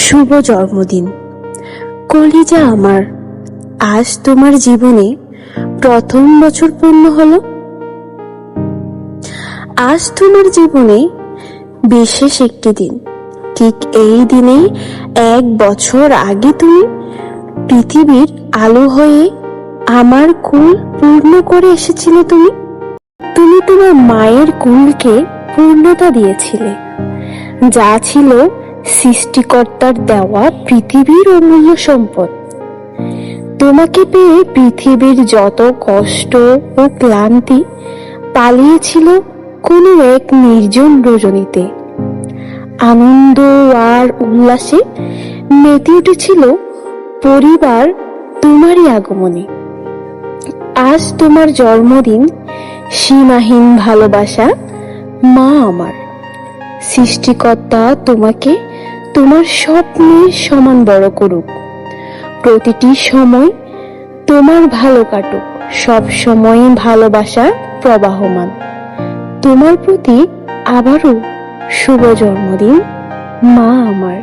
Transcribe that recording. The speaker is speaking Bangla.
শুভ জন্মদিন কলিজা আমার। আজ তোমার জীবনে প্রথম বছর পূর্ণ হলো। আজ তোমার জীবনে বিশেষ একটি দিন। ঠিক এই দিনেই 1 বছর আগে তুমি পৃথিবীর আলো হয়ে আমার কুল পূর্ণ করে এসেছিলে। তুমি তোমার মায়ের কুলকে পূর্ণতা দিয়েছিলে, যা ছিল সৃষ্টিকর্তার দেওয়া পৃথিবীর অমূল্য সম্পদ। তোমাকে পেয়ে পৃথিবীর যত কষ্ট ও ক্লান্তি পালিয়েছিল কোনো এক নির্জন রজনীতে। আনন্দ আর উল্লাসে মেতে উঠেছিল পরিবার তোমারই আগমনে। আজ তোমার জন্মদিন, সীমাহীন ভালোবাসা মা আমার। সৃষ্টিকর্তা তোমাকে তোমার স্বপ্নের সমান বড় করুক। প্রতিটি সময় তোমার ভালো কাটুক, সব সময় ভালোবাসা প্রবাহমান। তোমার প্রতি আবারও শুভ জন্মদিন মা আমার।